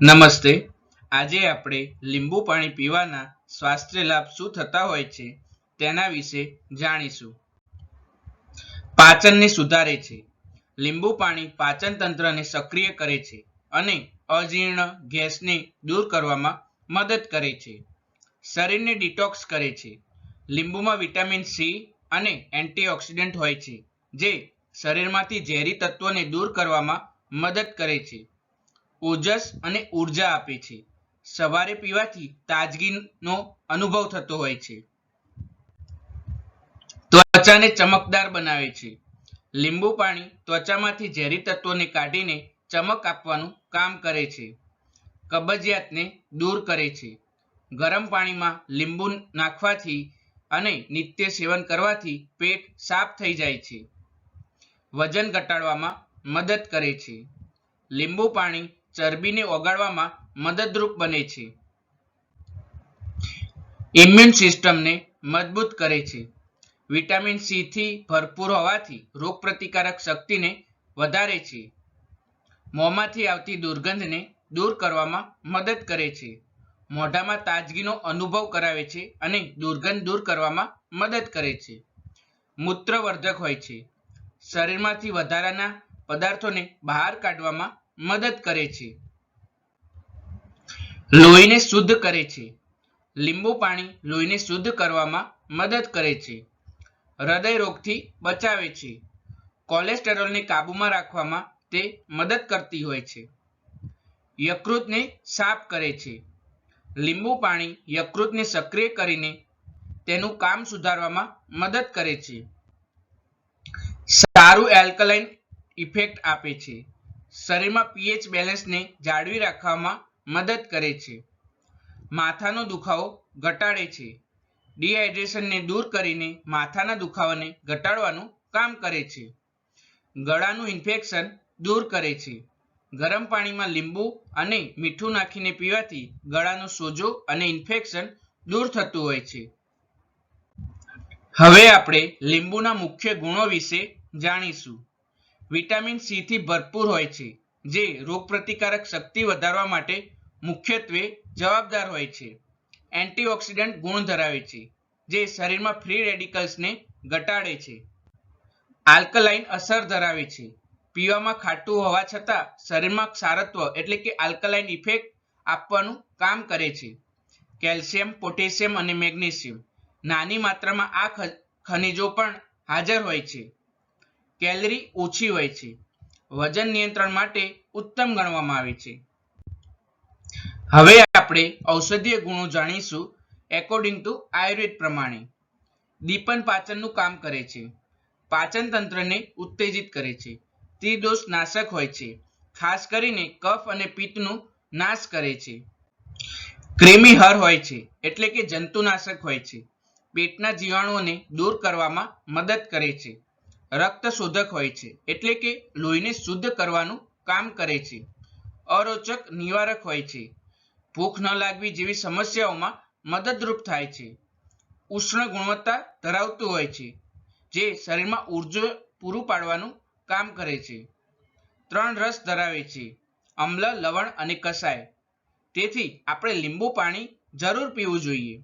નમસ્તે. આજે આપણે લીંબુ પાણી પીવાના સ્વાસ્થ્ય લાભ શું થતા હોય છે તેના વિશે જાણીશું. પાચનને સુધારે છે. લીંબુ પાણી પાચન તંત્રને સક્રિય કરે છે અને અજીર્ણ ગેસને દૂર કરવામાં મદદ કરે છે. શરીરને ડિટોક્સ કરે છે. લીંબુમાં વિટામિન સી અને એન્ટીઓક્સિડન્ટ હોય છે જે શરીરમાંથી ઝેરી તત્વોને દૂર કરવામાં મદદ કરે છે. ઓજસ અને ઉર્જા આપે છે. સવારે પીવાથી તાજગીનો અનુભવ થતો હોય છે. ત્વચાને ચમકદાર બનાવે છે. લીંબુ પાણી ત્વચામાંથી ઝેરી તત્વોને કાઢીને ચમક આપવાનું કામ કરે છે. કબજિયાતને દૂર કરે છે. ગરમ પાણીમાં લીંબુ નાખવાથી અને નિત્ય સેવન કરવાથી પેટ સાફ થઈ જાય છે. વજન ઘટાડવામાં મદદ કરે છે. લીંબુ પાણી ચરબીને ઓગાળવામાં મદદરૂપ બને છે. ઇમ્યુન સિસ્ટમને મજબૂત કરે છે. વિટામિન સી થી ભરપૂર હોવાથી રોગપ્રતિકારક શક્તિને વધારે છે. મોંમાંથી આવતી દુર્ગંધને દૂર કરવામાં મદદ કરે છે. મોઢામાં તાજગીનો અનુભવ કરાવે છે અને દુર્ગંધ દૂર કરવામાં મદદ કરે છે. મૂત્રવર્ધક હોય છે. શરીરમાંથી વધારાના પદાર્થોને બહાર કાઢવામાં મદદ કરે છે. લોહીને શુદ્ધ કરે છે. લીંબુ પાણી લોહીને શુદ્ધ કરવામાં મદદ કરે છે. હૃદય રોગથી બચાવે છે. કોલેસ્ટેરોલને કાબૂમાં રાખવામાં તે મદદ કરતી હોય છે. યકૃતને સાફ કરે છે. લીંબુ પાણી યકૃતને સક્રિય કરીને તેનું કામ સુધારવામાં મદદ કરે છે. સારું એલ્કલાઇન ઇફેક્ટ આપે છે. શરીરમાં પીએચ બેલેન્સને જાળવી રાખવામાં મદદ કરે છે. માથાનો દુખાવો ઘટાડે છે. ડિહાઇડ્રેશનને દૂર કરીને માથાના દુખાવાને ઘટાડવાનું કામ કરે છે. ગળાનું ઇન્ફેક્શન દૂર કરે છે. ગરમ પાણીમાં લીંબુ અને મીઠું નાખીને પીવાથી ગળાનો સોજો અને ઇન્ફેક્શન દૂર થતું હોય છે. હવે આપણે લીંબુના મુખ્ય ગુણો વિશે જાણીશું. વિટામિન સી થી ભરપૂર હોય છે જે રોગપ્રતિકારક શક્તિ વધારવા માટે મુખ્યત્વે જવાબદાર હોય છે. એન્ટીઓક્સિડન્ટ ગુણ ધરાવે છે જે શરીરમાં ફ્રી રેડિકલ્સને ઘટાડે છે. આલ્કલાઇન અસર ધરાવે છે. પીવામાં ખાટું હોવા છતાં શરીરમાં ક્ષારત્વ એટલે કે આલ્કલાઇન ઇફેક્ટ આપવાનું કામ કરે છે. કેલ્શિયમ, પોટેશિયમ અને મેગ્નેશિયમ નાની માત્રામાં આ ખનિજો પણ હાજર હોય છે. કેલરી ઓછી હોય છે. વજન નિયંત્રણ માટે ઉત્તમ ગણવામાં આવે છે. હવે આપણે ઔષધીય ગુણો જાણીશું. એકોર્ડિંગ ટુ આયુર્વેદ પ્રમાણે દીપન પાચનનું કામ કરે છે. પાચન તંત્રને ઉત્તેજિત કરે છે. ત્રિદોષ નાશક હોય છે. ખાસ કરીને કફ અને પિત્તનું નાશ કરે છે. ક્રિમિહર હોય છે એટલે કે જંતુનાશક હોય છે. પેટના જીવાણુઓને દૂર કરવામાં મદદ કરે છે. રક્ત શોધક હોય છે એટલે કે લોહીને શુદ્ધ કરવાનું કામ કરે છે. અરોચક નિવારક હોય છે. ભૂખ ન લાગવી જેવી સમસ્યાઓમાં મદદરૂપ થાય છે. ઉષ્ણ ગુણવત્તા ધરાવતું હોય છે જે શરીરમાં ઉર્જા પૂરું પાડવાનું કામ કરે છે. 3 રસ ધરાવે છે: અમ્લ, લવણ અને કસાય. તેથી આપણે લીંબુ પાણી જરૂર પીવું જોઈએ.